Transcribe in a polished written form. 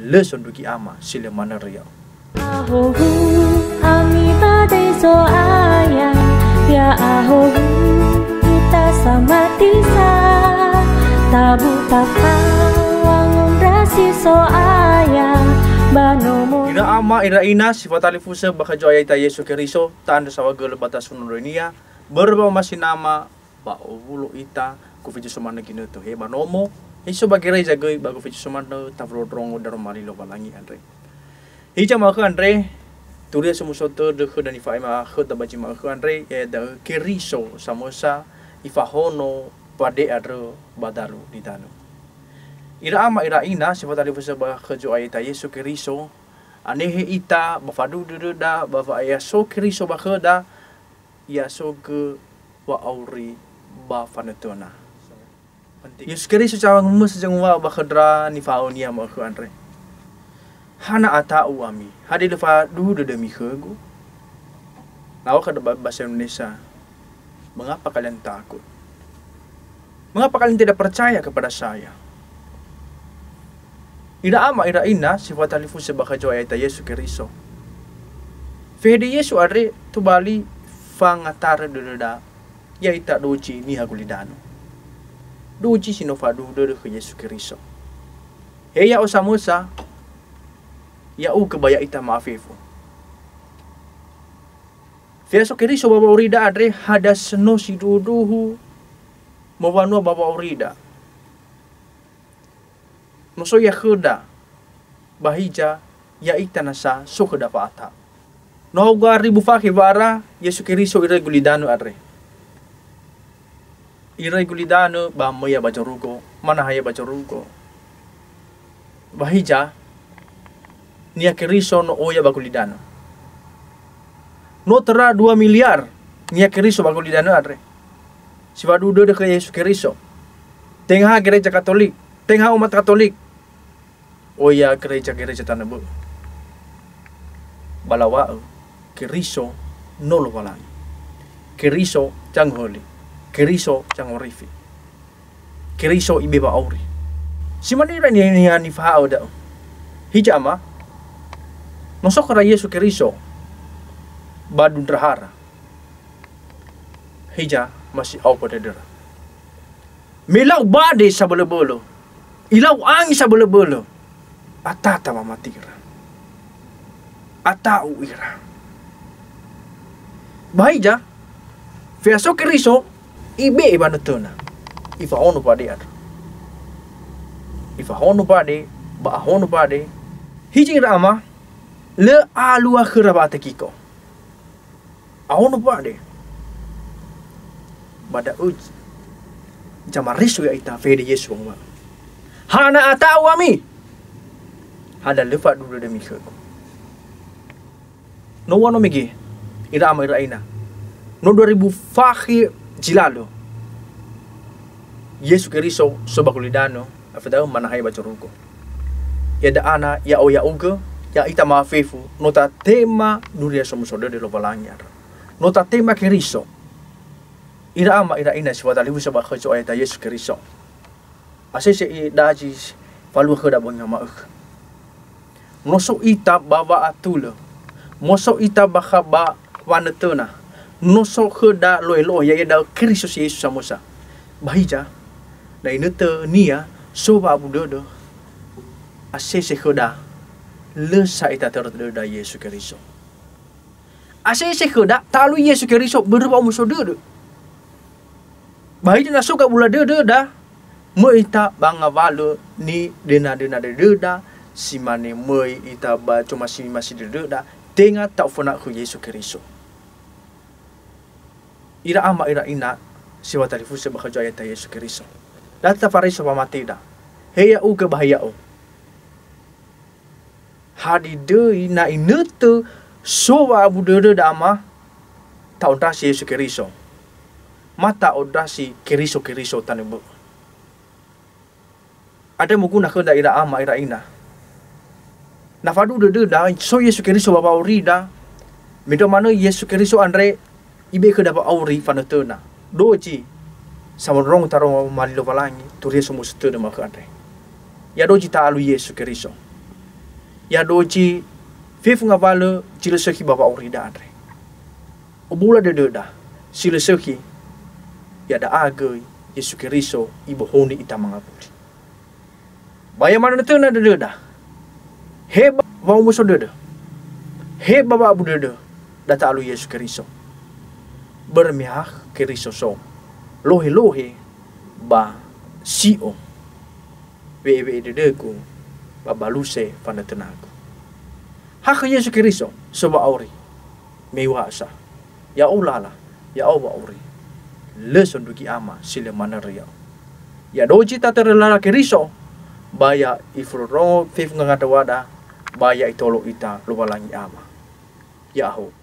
le sonduki ama sila mana riau. Ahohu ami badai so ayang ya ahohu kita sama tisa tabu pakawang rasi so ayang banomo. Ira ama ira ina sifat alifusa baka joya ita Yesu Keriso tanda sawaga lebata sunurania berba masih nama ba ulu ita ku fitu sumana kinuto he banomo iso bagire jagai bago fitu sumana tavrodrongo daromali lo balangi andre. Hija maka andre turia sumusoto de khudani faima khudda baji maka andre ya da Keriso samosa ifahono pade adro badalu ditano. Ira ama ira ina sifat alifusa baka joya ita Yesu Keriso anehe ita bafadu da bafa ya so Keriso bakada ya so ke wa auri ba fanetona. Yesus Keriso cawang mus jeng wa bakadra ni faonia ma khu andre. Hana atau ami hadi lefa du demi khegu. Lawa kada bahasa Indonesia. Mengapa kalian takut? Mengapa kalian tidak percaya kepada saya? Ira ama ira ina sifat alifu sebaka joya ita Yesu Keriso. Fede Yesu are tu bali fangatara deda ya ita doci ni hagulidano. Doci sinofadu dede ke Yesu Keriso. Heya osamusa ya kebaya ita maafifu. Yesu Keriso baba urida adre hada seno siduduhu mawanua baba urida. Noso ya kheda bahija ya ita nasa so kheda paata. No gari bufaki vara Yesu Keriso irregulidano adre. Irregulidano ba moya bajarugo mana haya bajarugo. Bahija Nia Keriso no oya bagulidano. No tera 2 miliar Nia Keriso bagulidano adre. Sifadu de ke Yesu Keriso. Tengah gereja Katolik, tengah umat Katolik. Oya gereja tanabu. Balawa Keriso no lo balangi. Keriso jang holi. Keriso jang orifi. Keriso ibeba auri. Simanira ni fahau da. Hijama Nosok kara Yesu Keriso badun rahara. Hija masih au pada dera. Milau bade sa bolo-bolo. Ilau angin sa bolo-bolo. Atata mamatira. Atau ira. Bahija Yesu Keriso ibe ibanutuna. Ifa onu pade ad. Ifa onu pade, ba onu pade. Hiji rama le alu akhira bata kiko. Ahono pade. Bada uj. Jamarisu ya ita fede Yesu wa. Hana atau ami. Hada lefa dulu demi khego. No wano megi. Ira ama ira ina. No 2000 fakhi jilalo. Yesu Keriso sobakulidano afadao manahai bachoruko. Ya da ana ya o ya uga ya ita maafifu nota tema nuria somusodo de lobalanyar. Nota tema Keriso. Ira ama ira ina sifat alifu sa bakha jo ayata Yesu Keriso. Asese i daji falu khada bonya mauk. Noso ita baba atula. Moso ita bakha ba wanetuna. Noso khada loelo ya da Keriso Yesus samosa. Bahija na inete nia soba budodo. Asese khada lesa ita terda Yesu Keriso. Asese khada talu Yesu Keriso berba umusodo. Bahaya na suka bula da mo ita banga valo ni dena da si mane mo ita ba cuma si masih da tenga tak fona ku Yesu Keriso. Ira ama ira ina si watalifu se bakha ayat Yesu Keriso. Data fariso pamatida. Heya u ke bahaya o. Hadi de ina inutu sowa budede dama ta ondasi Yesu Keriso. Mata ondasi Keriso tanebu. Ada muguna kenda ira ama ira ina. Nafadu de da so Yesu Keriso baba urida. Mido mana Yesu Keriso andre ibe ke dapat auri fanatuna. Doji sama rong tarong malilo palangi turia sumu stede maka andre. Ya doji ta alu Yesu Keriso. Ya doji fif ngavale jila seki baba uri da andre. Ubula de da. Sila seki ya da agoi Yesus Kristo ibu honi ita mangapuri. Baya mana na da. Heba wa umuso da. Heba baba abu da. Data alu Yesus Kristo. Bermihak Kristo so. Lohe ba sio. We dedeku babaluse pada tenaku. Hak Yesus Kristo soba auri. Mewasa. Ya ulala, ya Allah auri. Leson duki ama sila mana riau. Ya doji taterelala Kristo. Baya ifro fif ngangatawada. Baya itolo ita luwalangi ama. Ya ho.